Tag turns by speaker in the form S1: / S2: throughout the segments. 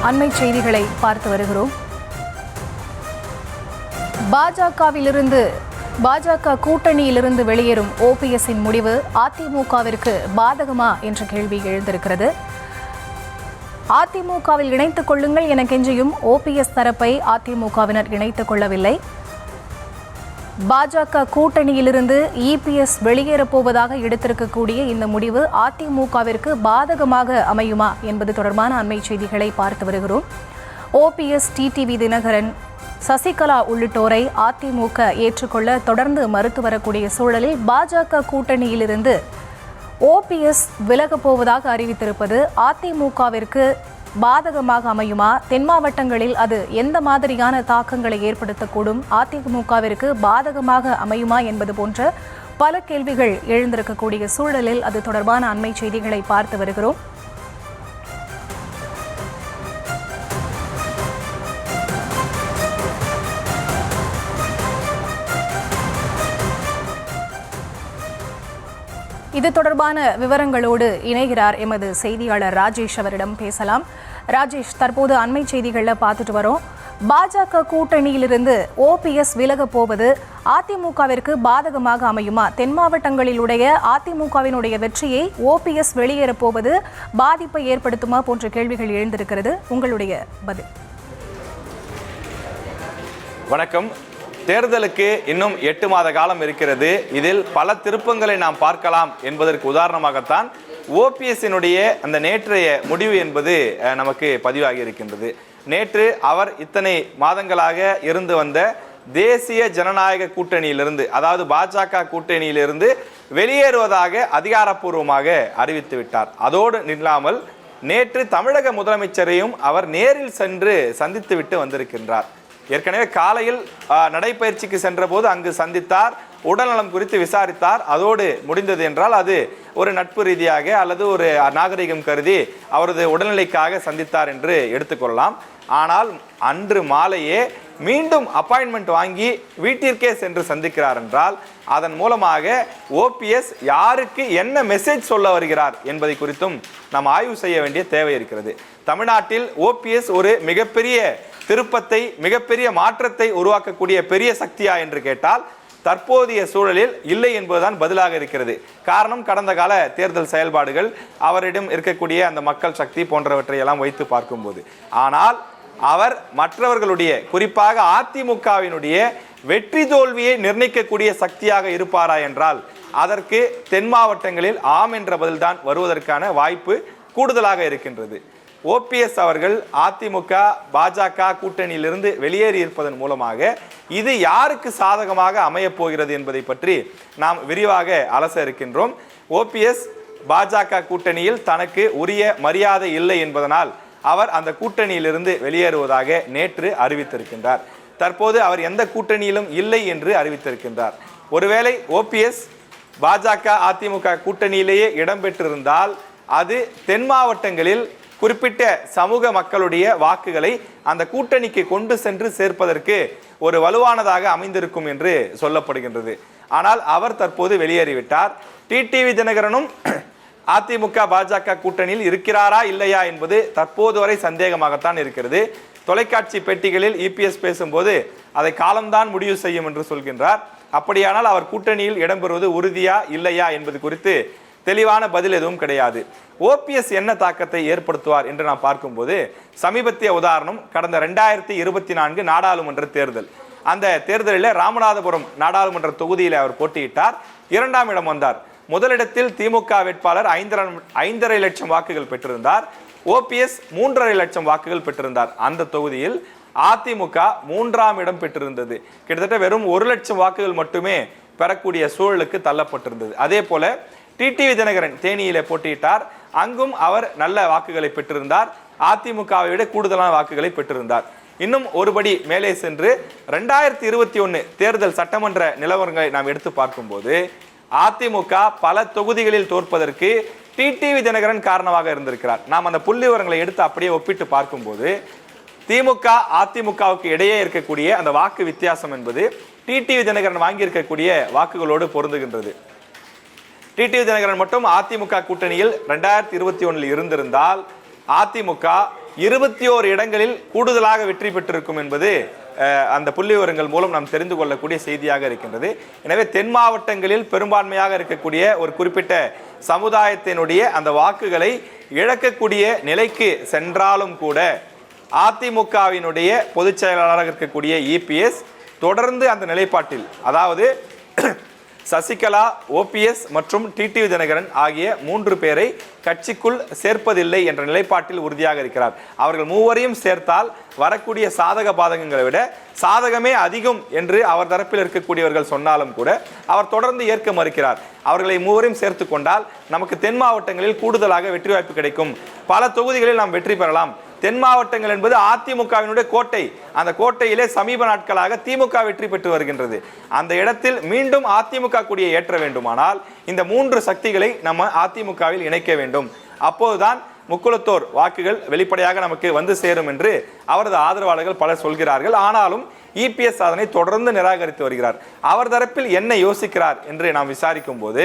S1: அண்மை செய்திகளை பார்த்து வருகிறோம். பாஜக கூட்டணியிலிருந்து வெளியேறும் ஓபிஎஸ்ஸின் முடிவு அதிமுகவிற்கு பாதகமா என்ற கேள்வி எழுந்திருக்கிறது. அதிமுகவில் இணைத்துக் கொள்ளுங்கள் என கெஞ்சியும் ஓபிஎஸ் தரப்பை அதிமுகவினர் இணைத்துக் கொள்ளவில்லை. பாஜக கூட்டணியிலிருந்து இபிஎஸ் வெளியேறப் போவதாக எடுத்திருக்கக்கூடிய இந்த முடிவு அதிமுகவிற்கு பாதகமாக அமையுமா என்பது தொடர்பான அண்மை செய்திகளை பார்த்து வருகிறோம். ஓபிஎஸ், டிடிவி தினகரன், சசிகலா உள்ளிட்டோரை அதிமுக ஏற்றுக்கொள்ள தொடர்ந்து மறுத்து வரக்கூடிய சூழலில் பாஜக கூட்டணியிலிருந்து ஓபிஎஸ் விலகப் போவதாக அறிவித்திருப்பது அதிமுகவிற்கு பாதகமாக அமையுமா? தென் மாவட்டங்களில் அது எந்த மாதிரியான தாக்கங்களை ஏற்படுத்தக்கூடும்? அதிமுகவிற்கு பாதகமாக அமையுமா என்பது போன்ற பல கேள்விகள் எழுந்திருக்கக்கூடிய சூழலில் அது தொடர்பான அண்மை செய்திகளை பார்த்து வருகிறோம். இது தொடர்பான விவரங்களோடு இணைகிறார் எமது செய்தியாளர் ராஜேஷ். அவரிடம் பேசலாம். ராஜேஷ், தற்போது அண்மை செய்திகளில் பார்த்துட்டு வரோம். பாஜக கூட்டணியிலிருந்து ஓபிஎஸ் விலகப் போவது அதிமுகவிற்கு பாதகமாக அமையுமா? தென் மாவட்டங்களிலுடைய அதிமுகவினுடைய வெற்றியை ஓபிஎஸ் வெளியேறப் போவது பாதிப்பை ஏற்படுத்துமா போன்ற கேள்விகள் எழுந்திருக்கிறது. உங்களுடைய பதில்.
S2: வணக்கம். தேர்தலுக்கு இன்னும் 8 மாத காலம் இருக்கிறது. இதில் பல திருப்பங்களை நாம் பார்க்கலாம் என்பதற்கு உதாரணமாகத்தான் ஓபிஎஸ்ஸினுடைய அந்த நேற்றைய முடிவு என்பது நமக்கு பதிவாகி இருக்கின்றது. நேற்று அவர் இத்தனை மாதங்களாக இருந்து வந்த தேசிய ஜனநாயக கூட்டணியிலிருந்து, அதாவது பாஜக கூட்டணியிலிருந்து வெளியேறுவதாக அதிகாரப்பூர்வமாக அறிவித்து விட்டார். அதோடு நில்லாமல் நேற்று தமிழக முதலமைச்சரையும் அவர் நேரில் சென்று சந்தித்து விட்டு வந்திருக்கின்றார். ஏற்கனவே காலையில் நடைப்பயிற்சிக்கு சென்ற போது அங்கு சந்தித்தார், உடல்நலம் குறித்து விசாரித்தார். அதோடு முடிந்தது என்றால் அது ஒரு நட்பு ரீதியாக அல்லது ஒரு நாகரிகம் கருதி அவரது உடல்நிலைக்காக சந்தித்தார் என்று எடுத்துக்கொள்ளலாம். ஆனால் அன்று மாலையே மீண்டும் அப்பாயின்மெண்ட் வாங்கி வீட்டிற்கே சென்று சந்திக்கிறார் என்றால் அதன் மூலமாக ஓபிஎஸ் யாருக்கு என்ன மெசேஜ் சொல்ல வருகிறார் என்பதை குறித்தும் நாம் ஆய்வு செய்ய வேண்டிய தேவை இருக்கிறது. தமிழ்நாட்டில் ஓபிஎஸ் ஒரு மிகப்பெரிய திருப்பத்தை, மிகப்பெரிய மாற்றத்தை உருவாக்கக்கூடிய பெரிய சக்தியா என்று கேட்டால் தற்போதைய சூழலில் இல்லை என்பதுதான் பதிலாக இருக்கிறது. காரணம், கடந்த கால தேர்தல் செயல்பாடுகள், அவரிடம் இருக்கக்கூடிய அந்த மக்கள் சக்தி போன்றவற்றை எல்லாம் வைத்து பார்க்கும்போது. ஆனால் அவர் மற்றவர்களுடைய, குறிப்பாக அதிமுகவினுடைய வெற்றி தோல்வியை நிர்ணயிக்கக்கூடிய சக்தியாக இருப்பாரா என்றால் அதற்கு தென் மாவட்டங்களில் ஆம் என்ற பதில்தான் வருவதற்கான வாய்ப்பு கூடுதலாக இருக்கின்றது. ஓபிஎஸ் அவர்கள் அதிமுக பாஜக கூட்டணியிலிருந்து வெளியேறி இருப்பதன் மூலமாக இது யாருக்கு சாதகமாக அமையப் போகிறது என்பதை பற்றி நாம் விரிவாக அலச இருக்கின்றோம். ஓபிஎஸ் பாஜக கூட்டணியில் தனக்கு உரிய மரியாதை இல்லை என்பதனால் அவர் அந்த கூட்டணியிலிருந்து வெளியேறுவதாக நேற்று அறிவித்திருக்கின்றார். தற்போது அவர் எந்த கூட்டணியிலும் இல்லை என்று அறிவித்திருக்கின்றார். ஒருவேளை ஓபிஎஸ் பாஜக அதிமுக கூட்டணியிலேயே இடம்பெற்றிருந்தால் அது தென் மாவட்டங்களில் குறிப்பிட்ட சமூக மக்களுடைய வாக்குகளை அந்த கூட்டணிக்கு கொண்டு சென்று சேர்ப்பதற்கு ஒரு வலுவானதாக அமைந்திருக்கும் என்று சொல்லப்படுகின்றது. ஆனால் அவர் தற்போது வெளியேறிவிட்டார். டிடிவி தினகரனும் அதிமுக பாஜக கூட்டணியில் இருக்கிறாரா இல்லையா என்பது தற்போது வரை சந்தேகமாகத்தான் இருக்கிறது. தொலைக்காட்சி பெட்டிகளில் இபிஎஸ் பேசும்போது அதை காலம்தான் முடிவு செய்யும் என்று சொல்கின்றார். அப்படியானால் அவர் கூட்டணியில் இடம்பெறுவது உறுதியா இல்லையா என்பது குறித்து தெளிவான பதில் எதுவும் கிடையாது. ஓபிஎஸ் என்ன தாக்கத்தை ஏற்படுத்துவார் என்று நாம் பார்க்கும்போது சமீபத்திய உதாரணம் கடந்த 2024 நாடாளுமன்ற தேர்தல். அந்த தேர்தலில் ராமநாதபுரம் நாடாளுமன்ற தொகுதியில் அவர் போட்டியிட்டார். 2ஆம் இடம் வந்தார். முதலிடத்தில் திமுக வேட்பாளர் 5.5 லட்சம் வாக்குகள் பெற்றிருந்தார். ஓபிஎஸ் 3.5 லட்சம் வாக்குகள் பெற்றிருந்தார். அந்த தொகுதியில் அதிமுக 3ஆம் இடம் பெற்றிருந்தது. கிட்டத்தட்ட வெறும் 1 லட்சம் வாக்குகள் மட்டுமே பெறக்கூடிய சூழலுக்கு தள்ளப்பட்டிருந்தது. அதே போல டிடிவி தினகரன் தேனியிலே போட்டியிட்டார். அங்கும் அவர் நல்ல வாக்குகளை பெற்றிருந்தார். அதிமுகவை விட கூடுதலான வாக்குகளை பெற்றிருந்தார். இன்னும் ஒருபடி மேலே சென்று 2021 தேர்தல் சட்டமன்ற நிலவரங்களை நாம் எடுத்து பார்க்கும்போது அதிமுக பல தொகுதிகளில் தோற்பதற்கு டிடிவி தினகரன் காரணமாக இருந்திருக்கிறார். நாம் அந்த புள்ளி விவரங்களை எடுத்து அப்படியே ஒப்பிட்டு பார்க்கும்போது திமுக அதிமுகவுக்கு இடையே இருக்கக்கூடிய அந்த வாக்கு வித்தியாசம் என்பது டிடிவி தினகரன் வாங்கியிருக்கக்கூடிய வாக்குகளோடு பொருந்துகின்றது. டிடிவி தினகரன் மட்டும் அதிமுக கூட்டணியில் 2021 இருந்திருந்தால் அதிமுக 21 இடங்களில் கூடுதலாக வெற்றி பெற்றிருக்கும் என்பது அந்த புள்ளி விவரங்கள் மூலம் நாம் தெரிந்து கொள்ளக்கூடிய செய்தியாக இருக்கின்றது. எனவே தென் மாவட்டங்களில் பெரும்பான்மையாக இருக்கக்கூடிய ஒரு குறிப்பிட்ட சமுதாயத்தினுடைய அந்த வாக்குகளை இழக்கக்கூடிய நிலைக்கு சென்றாலும் கூட அதிமுகவினுடைய பொதுச் செயலாளராக இருக்கக்கூடிய இபிஎஸ் தொடர்ந்து அந்த நிலைப்பாட்டில், அதாவது சசிகலா, ஓபிஎஸ் மற்றும் டிடிவி தினகரன் ஆகிய 3 பேரை கட்சிக்குள் சேர்ப்பதில்லை என்ற நிலைப்பாட்டில் உறுதியாக இருக்கிறார். அவர்கள் மூவரையும் சேர்த்தால் வரக்கூடிய சாதக பாதகங்களை விட சாதகமே அதிகம் என்று அவர் தரப்பில் இருக்கக்கூடியவர்கள் சொன்னாலும் கூட அவர் தொடர்ந்து ஏற்க மறுக்கிறார். அவர்களை மூவரையும் சேர்த்து கொண்டால் நமக்கு தென் மாவட்டங்களில் கூடுதலாக வெற்றி வாய்ப்பு கிடைக்கும், பல தொகுதிகளில் நாம் வெற்றி பெறலாம். தென் மாவட்டங்கள் என்பது அதிமுகவினுடைய கோட்டை. அந்த கோட்டையிலே சமீப நாட்களாக திமுக வெற்றி பெற்று வருகின்றது. அந்த இடத்தில் மீண்டும் அதிமுக கொடியை ஏற்ற வேண்டுமானால் இந்த 3 சக்திகளை நம்ம அதிமுகவில் இணைக்க வேண்டும். அப்போதுதான் முக்குளத்தோர் வாக்குகள் வெளிப்படையாக நமக்கு வந்து சேரும் என்று அவரது ஆதரவாளர்கள் பலர் சொல்கிறார்கள். ஆனாலும் இபிஎஸ் அதனை தொடர்ந்து நிராகரித்து வருகிறார். அவர் தரப்பில் என்ன யோசிக்கிறார் என்று நாம் விசாரிக்கும் போது,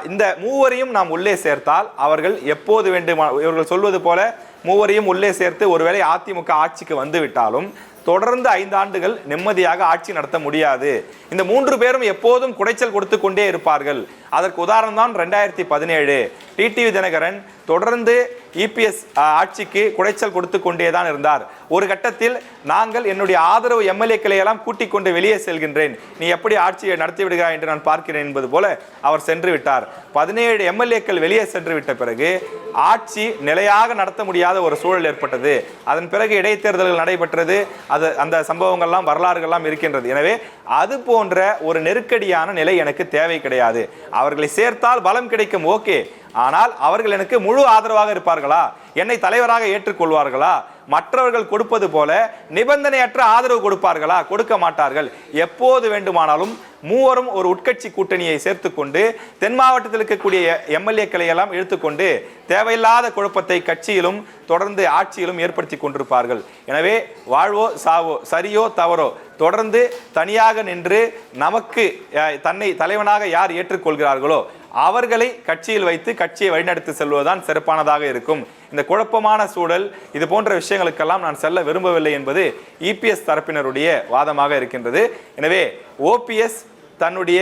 S2: இந்த மூவரையும் நாம் உள்ளே சேர்த்தால் அவர்கள் எப்போது வேண்டுமானால், இவர்கள் சொல்வது போல மூவரையும் உள்ளே சேர்த்து ஒருவேளை அதிமுக ஆட்சிக்கு வந்துவிட்டாலும் தொடர்ந்து 5 ஆண்டுகள் நிம்மதியாக ஆட்சி நடத்த முடியாது. இந்த 3 பேரும் எப்போதும் குடைச்சல் கொடுத்து கொண்டே இருப்பார்கள். அதற்கு உதாரணம் தான் 2017 டிடிவி தினகரன் தொடர்ந்து இபிஎஸ் ஆட்சிக்கு குடைச்சல் கொடுத்து கொண்டேதான் இருந்தார். ஒரு கட்டத்தில் நாங்கள் என்னுடைய ஆதரவு எம்எல்ஏக்களை எல்லாம் கூட்டிக் கொண்டு வெளியே செல்கின்றேன், நீ எப்படி ஆட்சியை நடத்தி விடுகிறாய் என்று நான் பார்க்கிறேன் என்பது போல அவர் சென்று விட்டார். 17 எம்எல்ஏக்கள் வெளியே சென்று விட்ட பிறகு ஆட்சி நிலையாக நடத்த முடியாத ஒரு சூழல் ஏற்பட்டது. அதன் பிறகு இடைத்தேர்தல்கள் நடைபெற்றது. அந்த சம்பவங்கள்லாம் வரலாறுகள்லாம் இருக்கின்றது. எனவே அது போன்ற ஒரு நெருக்கடியான நிலை எனக்கு தேவை கிடையாது. அவர்களை சேர்த்தால் பலம் கிடைக்கும், ஓகே. ஆனால் அவர்கள் எனக்கு முழு ஆதரவாக இருப்பார்களா, என்னை தலைவராக ஏற்றுக்கொள்வார்களா, மற்றவர்கள் கொடுப்பது போல நிபந்தனையற்ற ஆதரவு கொடுப்பார்களா? கொடுக்க மாட்டார்கள். எப்போது வேண்டுமானாலும் மூவரும் ஒரு உட்கட்சி கூட்டணியை சேர்த்துக்கொண்டு தென் மாவட்டத்தில் இருக்கக்கூடிய எம்எல்ஏக்களை எல்லாம் இழுத்துக்கொண்டு தேவையில்லாத குழப்பத்தை கட்சியிலும் தொடர்ந்து ஆட்சியிலும் ஏற்படுத்தி கொண்டிருப்பார்கள். எனவே வாழ்வோ சாவோ, சரியோ தவறோ, தொடர்ந்து தனியாக நின்று நமக்கு தன்னை தலைவனாக யார் ஏற்றுக்கொள்கிறார்களோ அவர்களை கட்சியில் வைத்து கட்சியை வழிநடத்தி செல்வதுதான் சிறப்பானதாக இருக்கும். இந்த குழப்பமான சூழல், இது போன்ற விஷயங்களுக்கெல்லாம் நான் செல்ல விரும்பவில்லை என்பது இபிஎஸ் தரப்பினருடைய வாதமாக இருக்கின்றது. எனவே ஓபிஎஸ் தன்னுடைய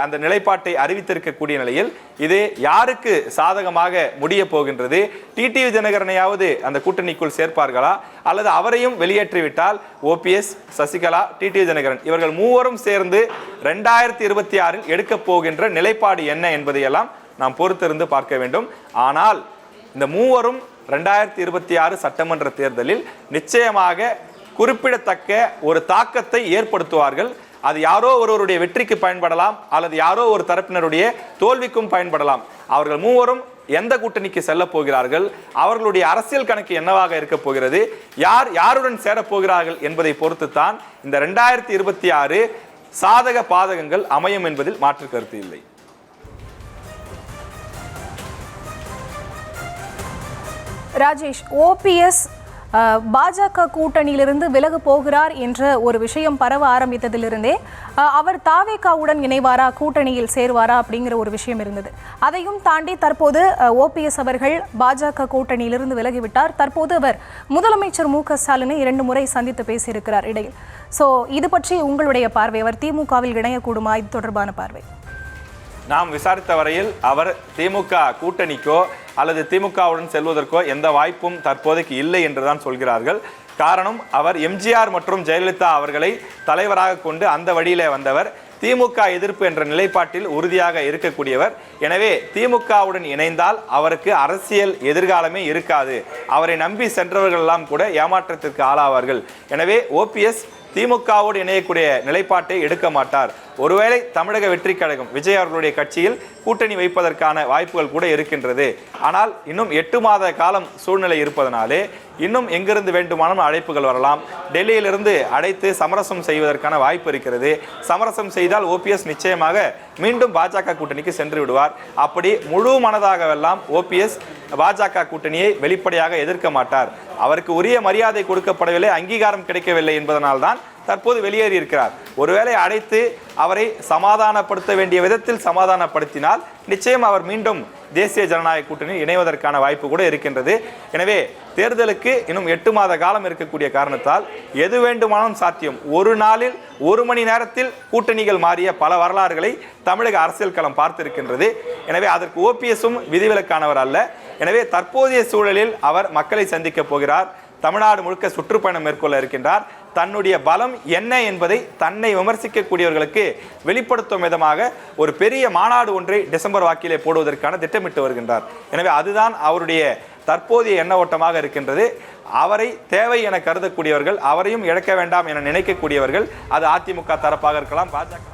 S2: அந்த நிலைப்பாட்டை அறிவித்திருக்கக்கூடிய நிலையில் இது யாருக்கு சாதகமாக முடிய போகின்றது? டிடிவி தினகரனையாவது அந்த கூட்டணிக்குள் சேர்ப்பார்களா, அல்லது அவரையும் வெளியேற்றிவிட்டால் ஓபிஎஸ், சசிகலா, டிடிவி தினகரன் இவர்கள் மூவரும் சேர்ந்து 2026 எடுக்க போகின்ற நிலைப்பாடு என்ன என்பதையெல்லாம் நாம் பொறுத்திருந்து பார்க்க வேண்டும். ஆனால் இந்த மூவரும் 2026 சட்டமன்ற தேர்தலில் நிச்சயமாக குறிப்பிடத்தக்க ஒரு தாக்கத்தை ஏற்படுத்துவார்கள். அது யாரோ ஒருவருடைய வெற்றிக்கு பயன்படலாம், அல்லது யாரோ ஒரு தரப்பினருடைய தோல்விக்கும் பயன்படலாம். அவர்கள் மூவரும் எந்த கூட்டணிக்கு செல்ல போகிறார்கள், அவர்களுடைய அரசியல் கணக்கு என்னவாக இருக்க போகிறது, யார் யாருடன் சேரப்போகிறார்கள் என்பதை பொறுத்துத்தான் இந்த 2026 சாதக பாதகங்கள் அமையும் என்பதில் மாற்று கருத்து இல்லை.
S1: ராஜேஷ், ஓபிஎஸ் பாஜக கூட்டணியிலிருந்து விலகு போகிறார் என்ற ஒரு விஷயம் பரவ ஆரம்பித்ததிலிருந்தே அவர் தாவேகாவுடன் இணைவாரா, கூட்டணியில் சேருவாரா அப்படிங்கிற ஒரு விஷயம் இருந்தது. அதையும் தாண்டி தற்போது ஓபிஎஸ் அவர்கள் பாஜக கூட்டணியிலிருந்து விலகிவிட்டார். தற்போது அவர் முதலமைச்சர் மு க ஸ்டாலினை 2 முறை சந்தித்து பேசியிருக்கிறார் இடையில். ஸோ இது பற்றி உங்களுடைய பார்வை, அவர் திமுகவில் இணையக்கூடுமா, இது தொடர்பான பார்வை?
S2: நாம் விசாரித்த வரையில் அவர் திமுக கூட்டணிக்கோ அல்லது திமுகவுடன் செல்வதற்கோ எந்த வாய்ப்பும் தற்போதைக்கு இல்லை என்றுதான் சொல்கிறார்கள். காரணம், அவர் எம்ஜிஆர் மற்றும் ஜெயலலிதா அவர்களை தலைவராக கொண்டு அந்த வழியிலே வந்தவர். திமுக எதிர்ப்பு என்ற நிலைப்பாட்டில் உறுதியாக இருக்கக்கூடியவர். எனவே திமுகவுடன் இணைந்தால் அவருக்கு அரசியல் எதிர்காலமே இருக்காது. அவரை நம்பி சென்றவர்கள் எல்லாம் கூட ஏமாற்றத்திற்கு ஆளாவார்கள். எனவே ஓபிஎஸ் திமுகவோடு இணையக்கூடிய நிலைப்பாட்டை எடுக்க மாட்டார். ஒருவேளை தமிழக வெற்றி கழகம் விஜய் அவர்களுடைய கட்சியில் கூட்டணி வைப்பதற்கான வாய்ப்புகள் கூட இருக்கின்றது. ஆனால் இன்னும் 8 மாத காலம் சூழ்நிலை இருப்பதனாலே இன்னும் எங்கிருந்து வேண்டுமானாலும் அழைப்புகள் வரலாம். டெல்லியிலிருந்து அழைத்து சமரசம் செய்வதற்கான வாய்ப்பு இருக்கிறது. சமரசம் செய்தால் ஓபிஎஸ் நிச்சயமாக மீண்டும் பாஜக கூட்டணிக்கு சென்று விடுவார். அப்படி முழு மனதாகவெல்லாம் ஓபிஎஸ் பாஜக கூட்டணியை வெளிப்படையாக எதிர்க்க மாட்டார். அவருக்கு உரிய மரியாதை கொடுக்கப்படவில்லை, அங்கீகாரம் கிடைக்கவில்லை என்பதனால்தான் தற்போது வெளியேறி இருக்கிறார். ஒருவேளை அழைத்து அவரை சமாதானப்படுத்த வேண்டிய விதத்தில் சமாதானப்படுத்தினால் நிச்சயம் அவர் மீண்டும் தேசிய ஜனநாயக கூட்டணியில் இணைவதற்கான வாய்ப்பு கூட இருக்கின்றது. எனவே தேர்தலுக்கு இன்னும் 8 மாத காலம் இருக்கக்கூடிய காரணத்தால் எது வேண்டுமானாலும் சாத்தியம். ஒரு நாளில் 1 மணி நேரத்தில் கூட்டணிகள் மாறிய பல வரலாறுகளை தமிழக அரசியல் களம் பார்த்திருக்கின்றது. எனவே அதற்கு ஓபிஎஸும் விதிவிலக்கானவர் அல்ல. எனவே தற்போதைய சூழலில் அவர் மக்களை சந்திக்க போகிறார். தமிழ்நாடு முழுக்க சுற்றுப்பயணம் மேற்கொள்ள இருக்கின்றார். தன்னுடைய பலம் என்ன என்பதை தன்னை விமர்சிக்கக்கூடியவர்களுக்கு வெளிப்படுத்தும் விதமாக ஒரு பெரிய மாநாடு ஒன்றை டிசம்பர் வாக்கிலே போடுவதற்கான திட்டமிட்டு வருகின்றார். எனவே அதுதான் அவருடைய தற்போதைய எண்ண ஓட்டமாக இருக்கின்றது. அவரை தேவை என கருதக்கூடியவர்கள், அவரையும் இழக்க வேண்டாம் என நினைக்கக்கூடியவர்கள், அது அதிமுக தரப்பாக இருக்கலாம், பாஜக